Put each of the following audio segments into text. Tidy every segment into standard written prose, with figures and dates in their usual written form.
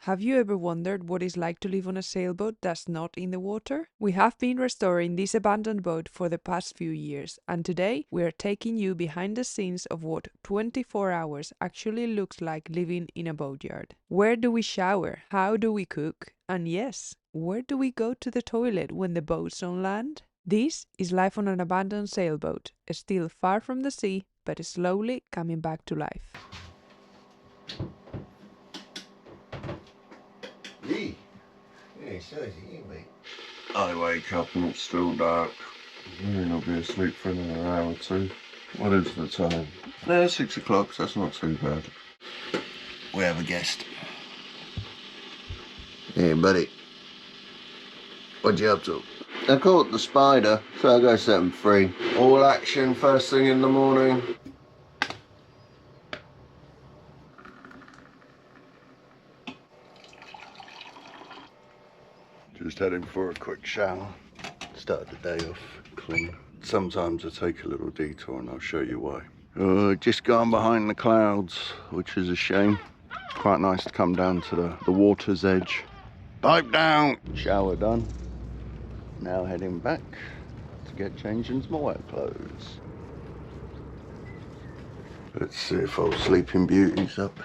Have you ever wondered what it's like to live on a sailboat that's not in the water? We have been restoring this abandoned boat for the past few years, and today we are taking you behind the scenes of what 24 hours actually looks like living in a boatyard. Where do we shower? How do we cook? And yes, where do we go to the toilet when the boat's on land? This is life on an abandoned sailboat, still far from the sea, but slowly coming back to life. Yeah, so is it you, mate? I wake up and it's still dark. I'll be asleep for another hour or two. What is the time? 6 o'clock, so that's not too bad. We have a guest. Hey, buddy. What you up to? I caught the spider, so I go set him free. All action first thing in the morning. Just heading for a quick shower. Start the day off clean. Sometimes I take a little detour and I'll show you why. Just gone behind the clouds, which is a shame. Quite nice to come down to the water's edge. Pipe down! Shower done. Now heading back to get changed into my wet clothes. Let's see if old Sleeping Beauty's up.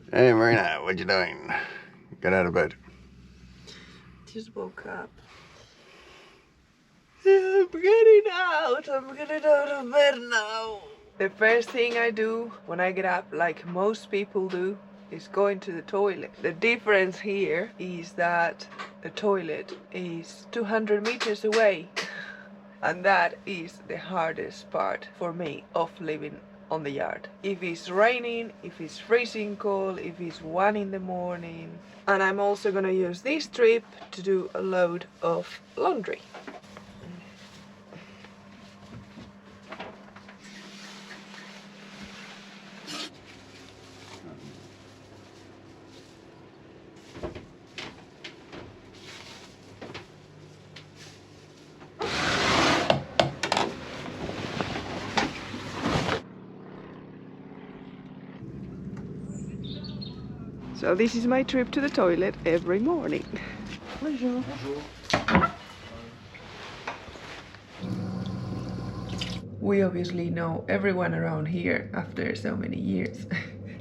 Hey Marina, what you doing? Get out of bed. Just woke up. I'm getting out of bed now. The first thing I do when I get up, like most people do, is going to the toilet. The difference here is that the toilet is 200 meters away. And that is the hardest part for me of living on the yard. If it's raining, if it's freezing cold, if it's 1 in the morning. And I'm also gonna use this trip to do a load of laundry. So this is my trip to the toilet every morning. Bonjour. Bonjour. We obviously know everyone around here after so many years.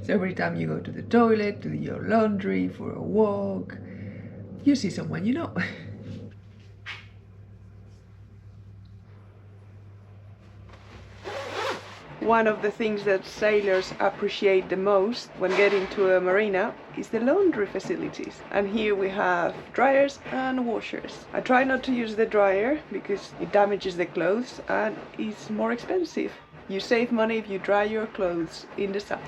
So every time you go to the toilet, to do your laundry, for a walk, you see someone you know. One of the things that sailors appreciate the most when getting to a marina is the laundry facilities. And here we have dryers and washers. I try not to use the dryer because it damages the clothes and it's more expensive. You save money if you dry your clothes in the sun.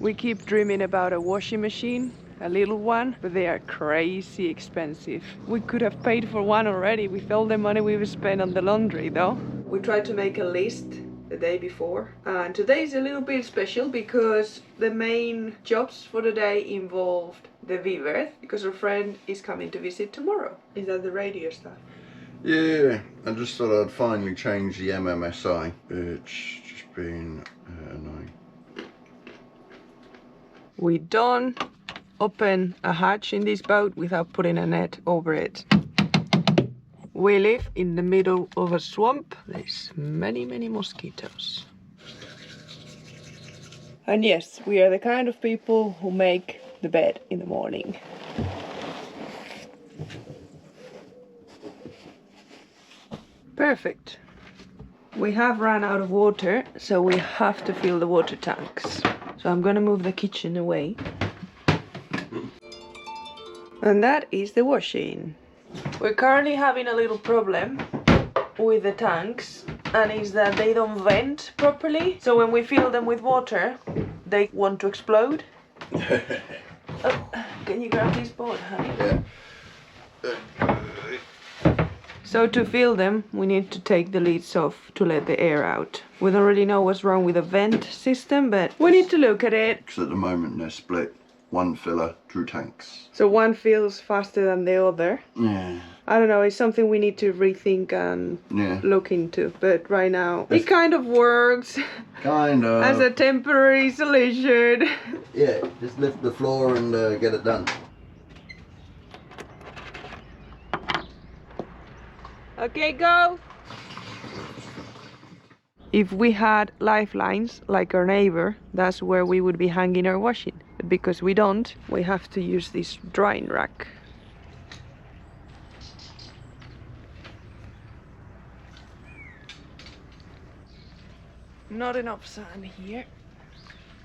We keep dreaming about a washing machine, a little one, but they are crazy expensive. We could have paid for one already with all the money we've spent on the laundry though. We tried to make a list the day before, and today is a little bit special because the main jobs for the day involved the V-berth, because our friend is coming to visit tomorrow. Is that the radio stuff? Yeah, I just thought I'd finally change the MMSI. It's just been annoying. We don't open a hatch in this boat without putting a net over it. We live in the middle of a swamp. There's many mosquitoes. And yes, we are the kind of people who make the bed in the morning. Perfect. We have run out of water, so we have to fill the water tanks. So I'm gonna move the kitchen away. And that is the washing. We're currently having a little problem with the tanks, and is that they don't vent properly. So when we fill them with water, they want to explode. Oh, can you grab this board, honey? Yeah. So to fill them, we need to take the lids off to let the air out. We don't really know what's wrong with the vent system, but we need to look at it. Because at the moment they're split. one filler, true tanks. So one feels faster than the other. Yeah. I don't know, it's something we need to rethink and look into. But right now, it kind of works. Kind of. As a temporary solution. Yeah, just lift the floor and get it done. Okay, go! If we had lifelines like our neighbor, that's where we would be hanging our washing. But because we don't, we have to use this drying rack. Not enough sun here.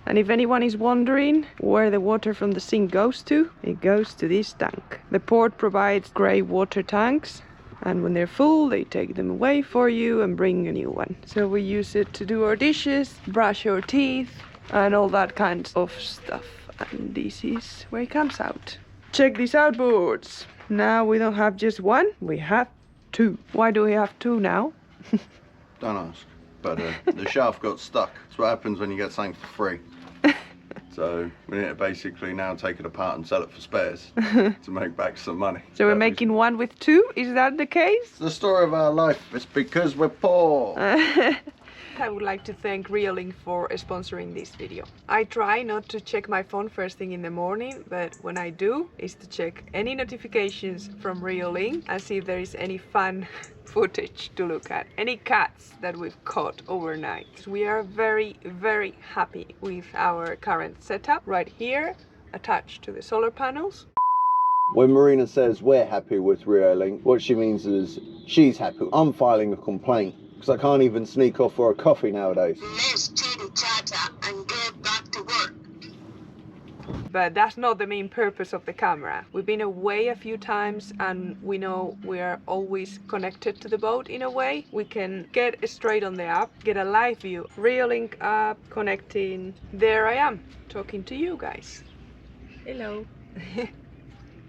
And if anyone is wondering where the water from the sink goes to, it goes to this tank. The port provides grey water tanks, and when they're full, they take them away for you and bring a new one. So we use it to do our dishes, brush our teeth, and all that kind of stuff. And this is where it comes out. Check these out, boards. Now we don't have just one, we have two. Why do we have two now? Don't ask. But the shaft got stuck. That's what happens when you get something for free. So we need to basically now take it apart and sell it for spares to make back some money. So we're making one with two? Is that the case? It's the story of our life. It's because we're poor. I would like to thank Reolink for sponsoring this video. I try not to check my phone first thing in the morning, but when I do, is to check any notifications from Reolink and see if there is any fun footage to look at. Any cats that we've caught overnight. We are very, very happy with our current setup right here, attached to the solar panels. When Marina says we're happy with Reolink, what she means is she's happy. I'm filing a complaint because I can't even sneak off for a coffee nowadays. Let's chitty chatter and get back to work. But that's not the main purpose of the camera. We've been away a few times and we know we are always connected to the boat in a way. We can get straight on the app, get a live view. Reolink app, connecting. There I am, talking to you guys. Hello.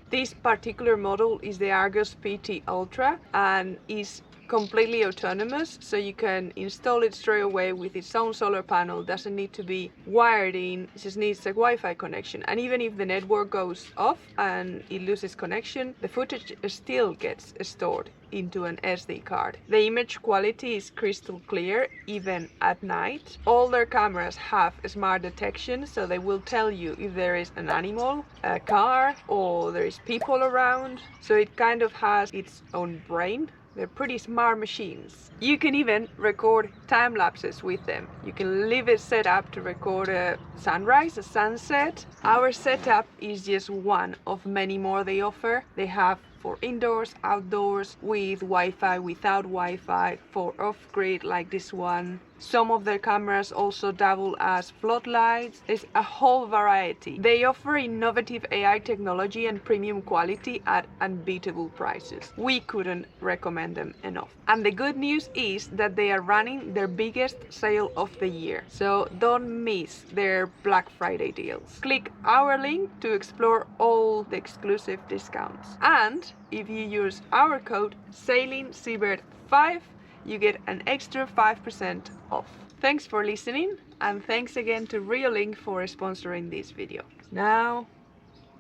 This particular model is the Argus PT Ultra and is completely autonomous, so you can install it straight away with its own solar panel. Doesn't need to be wired in, it just needs a Wi-Fi connection. And even if the network goes off and it loses connection, the footage still gets stored into an SD card. The image quality is crystal clear even at night. All their cameras have smart detection, so they will tell you if there is an animal, a car, or there is people around. So it kind of has its own brain. They're pretty smart machines. You can even record time lapses with them. You can leave it set up to record a sunrise, a sunset. Our setup is just one of many more they offer. They have for indoors, outdoors, with Wi-Fi, without Wi-Fi, for off-grid like this one. Some of their cameras also double as floodlights. There's a whole variety. They offer innovative AI technology and premium quality at unbeatable prices. We couldn't recommend them enough. And the good news is that they are running their biggest sale of the year. So don't miss their Black Friday deals. Click our link to explore all the exclusive discounts. And if you use our code SailingSeabird5, you get an extra 5% off. Thanks for listening, and thanks again to Reolink for sponsoring this video. Now,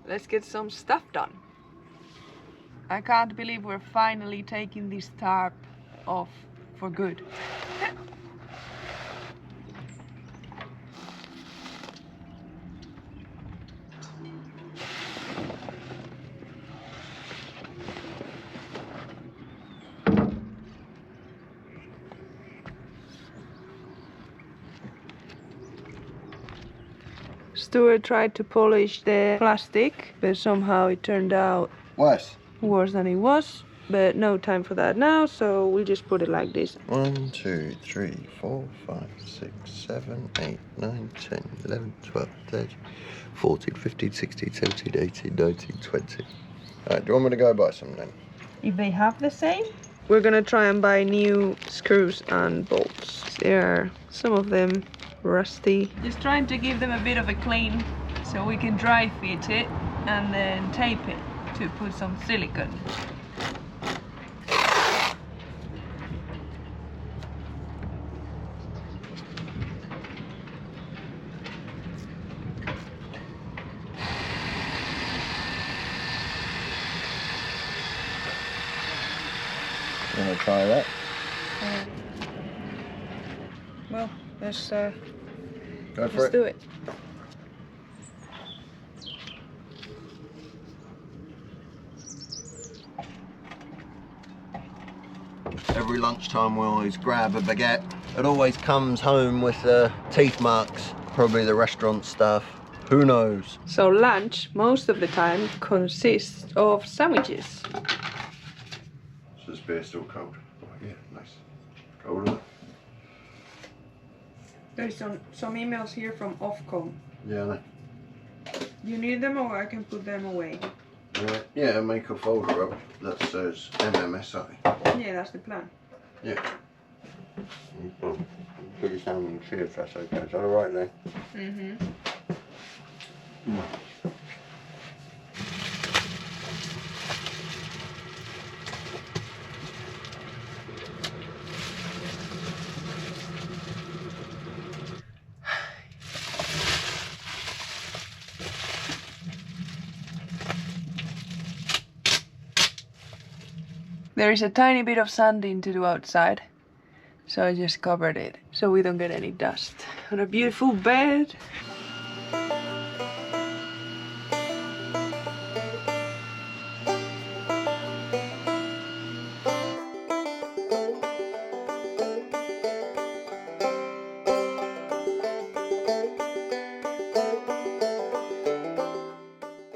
let's get some stuff done. I can't believe we're finally taking this tarp off for good. Stuart tried to polish the plastic, but somehow it turned out Worse. worse than it was. But no time for that now, so we'll just put it like this. 1, 2, 3, 4, 5, 6, 7, 8, 9, 10, 11, 12, 13, 14, 15, 16, 17, 18, 19, 20. Alright, do you want me to go buy some then? If they have the same? We're gonna try and buy new screws and bolts. There are some of them rusty. Just trying to give them a bit of a clean so we can dry fit it and then tape it to put some silicone. You want to try that? Well, let's Go for let's it. do it. Every lunchtime we always grab a baguette. It always comes home with teeth marks, probably the restaurant staff. Who knows? So lunch, most of the time, consists of sandwiches. So this beer still cold? Oh, yeah, nice. Cold, isn't it? There's some emails here from Ofcom. Yeah, I know. You need them or I can put them away? Yeah, make a folder up that says MMSI. Yeah, that's the plan. Yeah. Put your hand and see if that's okay. Is that alright then? Mm-hmm. There is a tiny bit of sanding to do outside, so I just covered it so we don't get any dust. On a beautiful bed.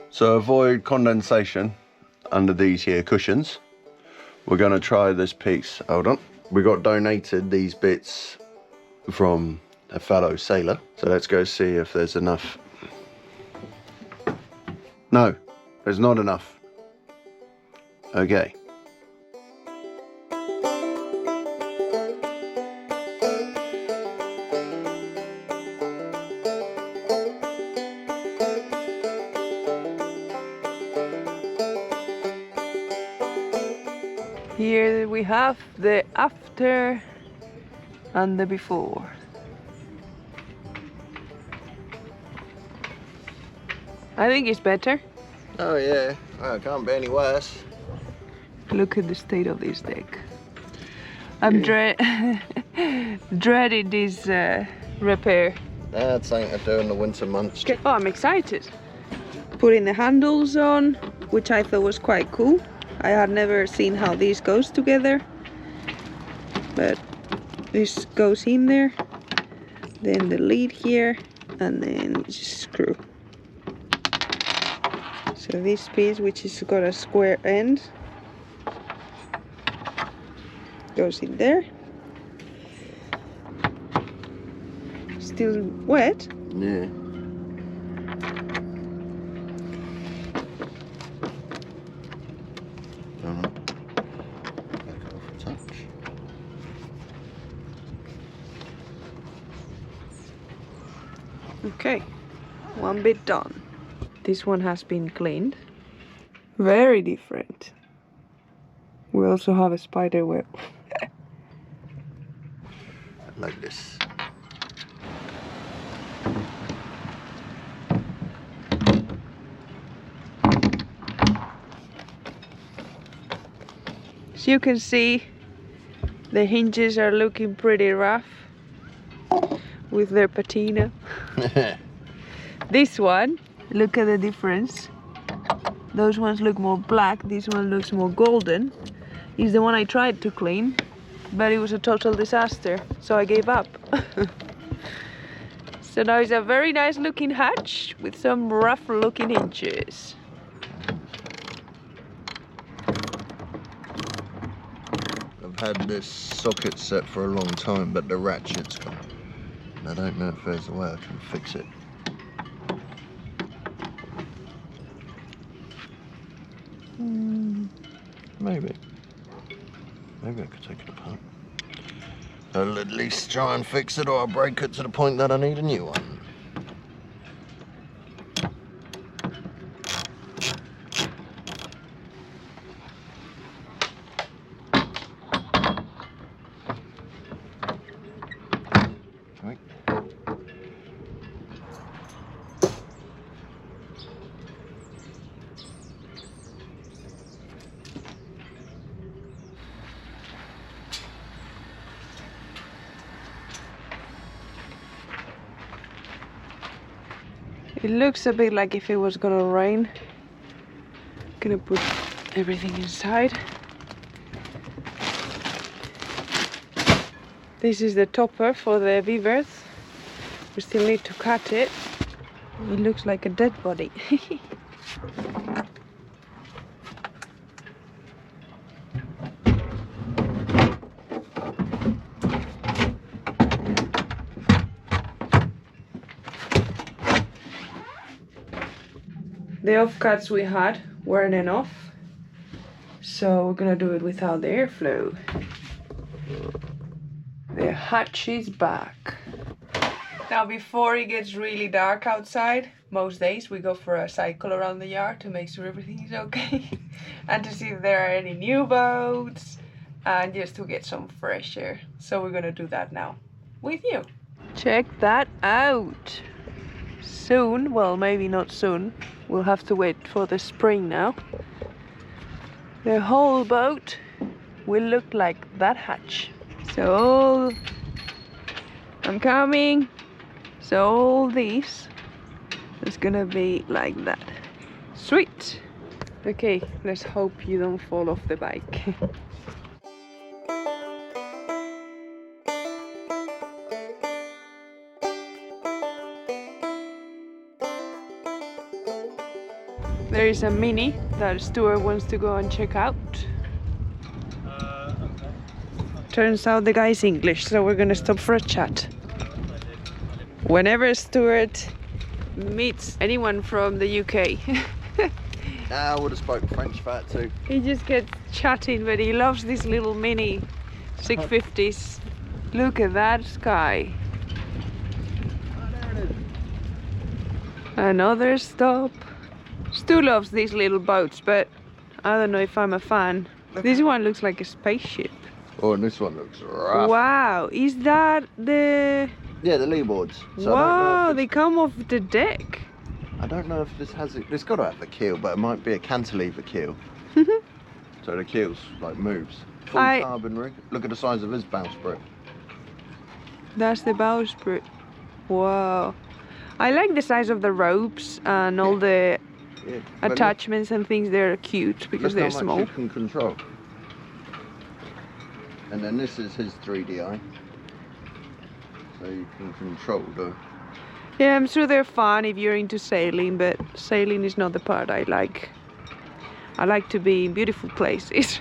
So avoid condensation under these here cushions. We're going to try this piece. Hold on. We got donated these bits from a fellow sailor. So let's go see if there's enough. No, there's not enough. Okay. Here we have the after and the before. I think it's better. Oh yeah, well, it can't be any worse. Look at the state of this deck. I'm dreading this repair. That's something to do in the winter months. Oh, I'm excited. Putting the handles on, which I thought was quite cool. I had never seen how these goes together, but this goes in there, then the lead here, and then just screw. So this piece, which has got a square end, goes in there. Still wet. Yeah. Okay, one bit done. This one has been cleaned. Very different. We also have a spider web. Like this. As you can see, the hinges are looking pretty rough with their patina. This one, look at the difference. Those ones look more black, this one looks more golden. Is the one I tried to clean, but it was a total disaster, so I gave up. So now it's a very nice looking hatch with some rough looking hinges. I've had this socket set for a long time, but the ratchet's gone. I don't know if there's a way I can fix it. Maybe. Maybe I could take it apart. I'll at least try and fix it, or I'll break it to the point that I need a new one. Right. It looks a bit like if it was gonna rain. Gonna put everything inside. This is the topper for the beavers. We still need to cut it. It looks like a dead body. The offcuts we had weren't enough, so we're gonna do it without the airflow. The hatch is back. Now before it gets really dark outside, most days we go for a cycle around the yard to make sure everything is okay and to see if there are any new boats and just to get some fresh air. So we're gonna do that now with you. Check that out. Soon, well maybe not soon, we'll have to wait for the spring now. The whole boat will look like that hatch. So I'm coming. So all these is gonna be like that. Sweet. Okay, let's hope you don't fall off the bike. There is a Mini that Stuart wants to go and check out. Turns out the guy's English, so we're gonna stop for a chat. Whenever Stuart meets anyone from the UK, I would have spoken French for that too. he just gets chatting, but he loves these little Mini 650s. Look at that sky. Oh, there it is. Another stop. Stu loves these little boats, but I don't know if I'm a fan. This one looks like a spaceship. Oh, and this one looks rough. Wow, is that the... Yeah, the lee boards. So wow, they come off the deck. I don't know if this has it. It's got to have a keel, but it might be a cantilever keel. So the keel's like moves. Full carbon rig. Look at the size of his bowsprit. That's the bowsprit. Wow. I like the size of the ropes and all the attachments and things. They're cute because they're small. Look how much you can control. And then this is his 3DI. So you can control the... Yeah, I'm sure they're fun if you're into sailing, but sailing is not the part I like. I like to be in beautiful places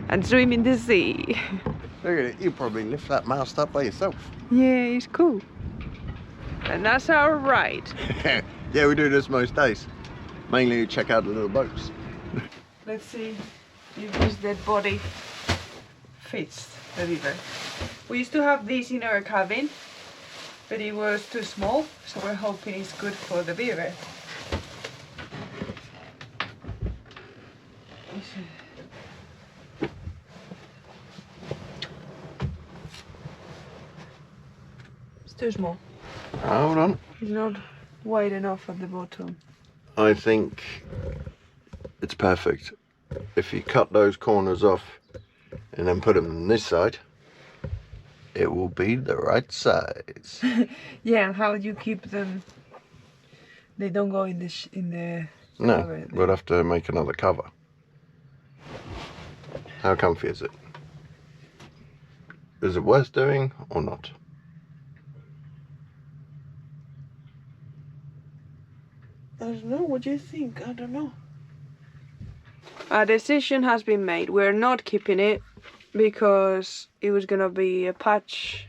and swim in the sea. Look at it, you probably lift that mast up by yourself. Yeah, it's cool. And that's our ride. Yeah, we do this most days. Mainly to check out the little boats. Let's see if this dead body fits the beaver. We used to have this in our cabin, but it was too small, so we're hoping it's good for the beaver. It's too small. Hold on. It's not wide enough at the bottom. I think it's perfect. If you cut those corners off and then put them on this side, it will be the right size. Yeah, and how do you keep them? They don't go in the No, cover. we'll have to make another cover. How comfy is it? Is it worth doing or not? I don't know, what do you think? I don't know. A decision has been made. We're not keeping it because it was gonna be a patch,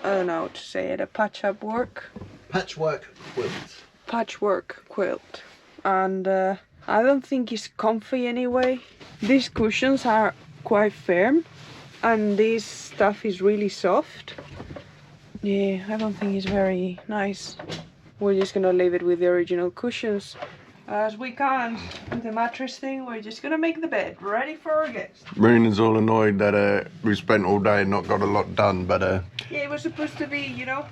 I don't know how to say it, a patch-up work. Patchwork quilt. Patchwork quilt. And I don't think it's comfy anyway. These cushions are quite firm and this stuff is really soft. Yeah, I don't think it's very nice. We're just gonna leave it with the original cushions. As we can't do the mattress thing, we're just gonna make the bed ready for our guests. Marina's all annoyed that we spent all day and not got a lot done, but yeah, it was supposed to be, you know,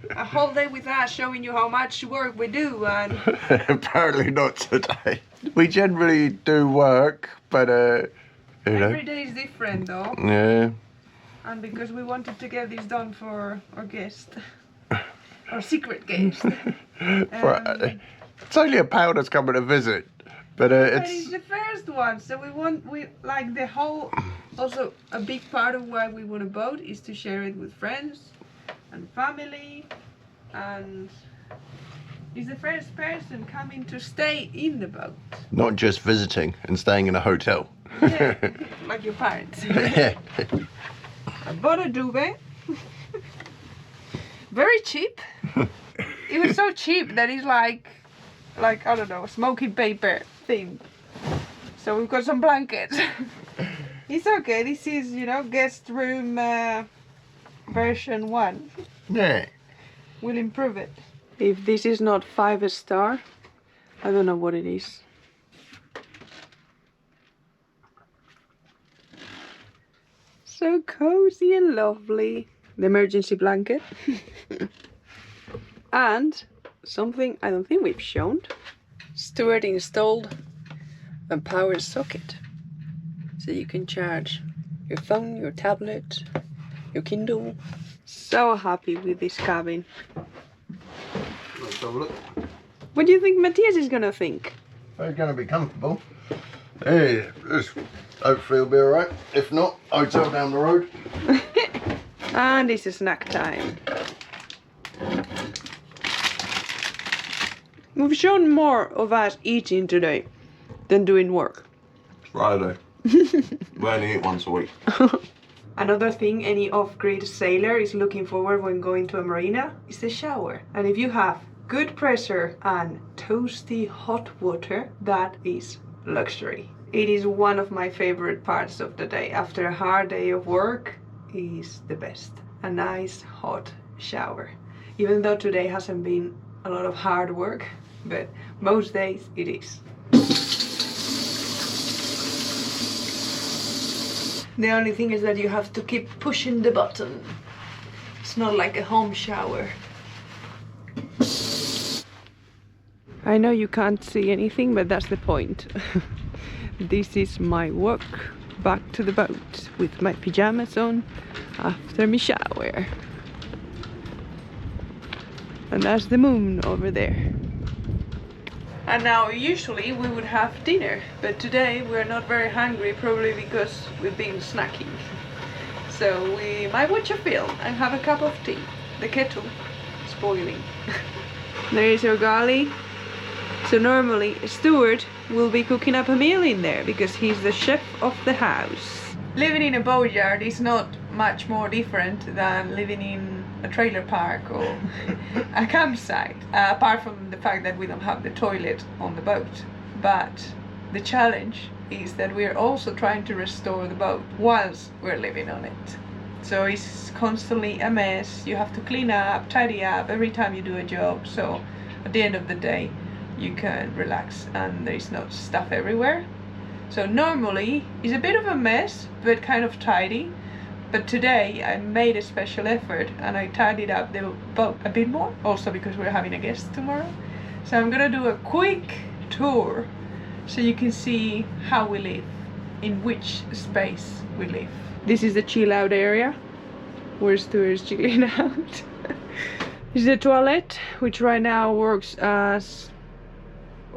a whole day with us showing you how much work we do, and apparently not today. We generally do work, but you know. Every day is different though. Yeah. And because we wanted to get this done for our guest. our secret guest. It's only a pal that's coming to visit, but But it's it's the first one, so we like the whole. Also, a big part of why we want a boat is to share it with friends and family, and he's the first person coming to stay in the boat. not just visiting and staying in a hotel. Yeah, like your parents. I bought a duvet. Very cheap. It was so cheap that it's like I don't know, smoky paper thing. So we've got some blankets. It's okay. This is, you know, guest room version 1. Yeah. We'll improve it. If this is not 5-star, I don't know what it is. So cozy and lovely. The emergency blanket. And something I don't think we've shown. Stuart installed a power socket. So you can charge your phone, your tablet, your Kindle. So happy with this cabin. Let's have a look. What do you think Matthias is gonna think? It's going to be comfortable. Hey, this hopefully will be alright. If not, hotel down the road. And it's a snack time. We've shown more of us eating today than doing work. Friday. We only eat once a week. Another thing any off-grid sailor is looking forward when going to a marina is the shower. And if you have good pressure and toasty hot water, that is luxury. It is one of my favorite parts of the day. After a hard day of work, is the best. A nice hot shower. Even though today hasn't been a lot of hard work, but most days it is. The only thing is that you have to keep pushing the button. It's not like a home shower. I know you can't see anything, but that's the point. This is my walk back to the boat with my pajamas on after my shower. And that's the moon over there. And now usually we would have dinner, but today we're not very hungry, probably because we've been snacking. So we might watch a film and have a cup of tea. The kettle is boiling. There is our galley. So normally Stuart will be cooking up a meal in there because he's the chef of the house. Living in a boatyard is not much more different than living in a trailer park or a campsite, apart from the fact that we don't have the toilet on the boat. But the challenge is that we're also trying to restore the boat whilst we're living on it. So it's constantly a mess. You have to clean up, tidy up every time you do a job. So at the end of the day, you can relax and there is no stuff everywhere. So normally it's a bit of a mess, but kind of tidy. But today I made a special effort and I tidied up the boat a bit more, also because we're having a guest tomorrow. So I'm gonna do a quick tour so you can see how we live, in which space we live. This is the chill out area where Stuart is chilling out. This is the toilet, which right now works as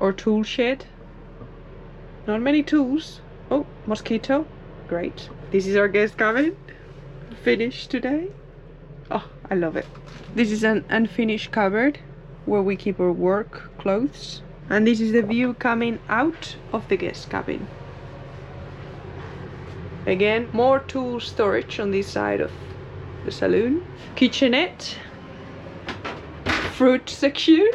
our tool shed. Not many tools. Oh, mosquito. Great. This is our guest cabin. Finished today. Oh, I love it. This is an unfinished cupboard where we keep our work clothes. And this is the view coming out of the guest cabin. Again, more tool storage on this side of the saloon. Kitchenette. Fruit section.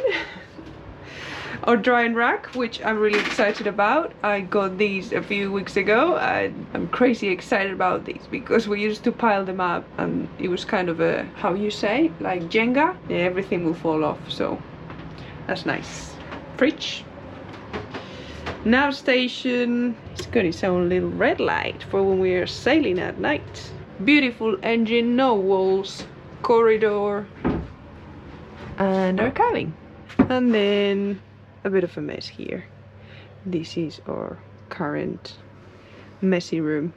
Our drying rack, which I'm really excited about. I got these a few weeks ago and I'm crazy excited about these because we used to pile them up and it was kind of a, how you say, like Jenga. Yeah, everything will fall off, so that's nice. Fridge. Nav station. It's got its own little red light for when we're sailing at night. Beautiful engine, no walls, corridor, and our cabin. And then a bit of a mess here. This is our current messy room.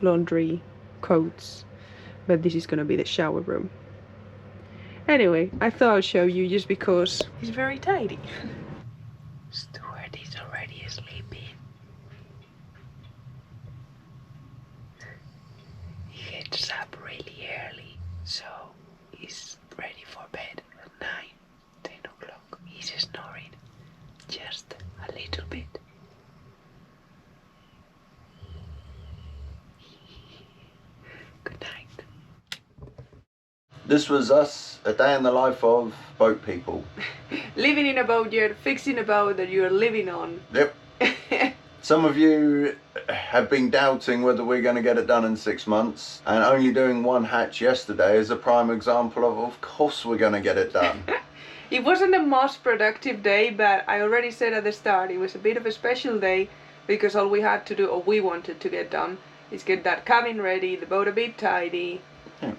Laundry, coats, but this is gonna be the shower room. Anyway, I thought I'd show you just because he's very tidy. Stuart is already sleeping. He gets up really early, so he's ready for bed at 9, 10 o'clock. He's snoring just a little bit. Good night. This was us, a day in the life of boat people. Living in a boat, you're fixing a boat that you're living on. Yep. Some of you have been doubting whether we're going to get it done in 6 months, and only doing one hatch yesterday is a prime example of course we're going to get it done. It wasn't the most productive day, but I already said at the start it was a bit of a special day because all we had to do, or we wanted to get done, is get that cabin ready, the boat a bit tidy,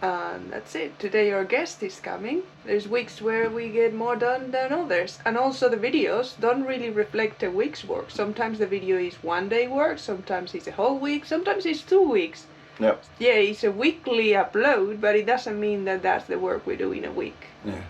and that's it. Today our guest is coming. There's weeks where we get more done than others, and also the videos don't really reflect a week's work. Sometimes the video is 1 day work, sometimes it's a whole week, sometimes it's 2 weeks. Yep. Yeah, it's a weekly upload, but it doesn't mean that that's the work we do in a week. Yeah.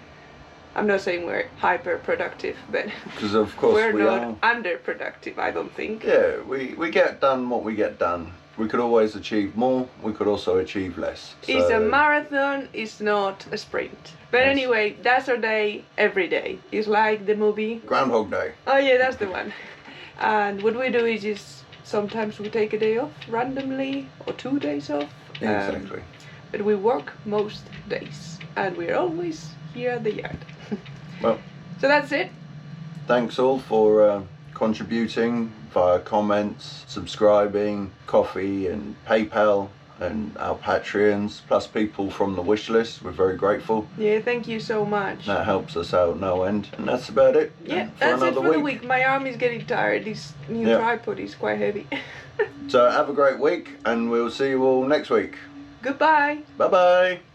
I'm not saying we're hyper productive, but Because of course we're we not are. underproductive, I don't think. Yeah, we get done what we get done. We could always achieve more, we could also achieve less. It's a So, marathon, it's not a sprint. But Yes. anyway, that's our day every day. It's like the movie. Groundhog Day. Oh yeah, that's the one. And what we do is just sometimes we take a day off randomly or 2 days off. Exactly. But we work most days and we're always here at the yard. Well, So that's it. thanks all for contributing via comments, subscribing, coffee and PayPal, and our Patreons, plus people from the wish list. We're very grateful. Yeah, thank you so much. That helps us out no end. And that's about it. Yeah, for that's it another for the week. My arm is getting tired. This new Yeah. tripod is quite heavy. So have a great week, and we'll see you all next week. Goodbye. Bye bye.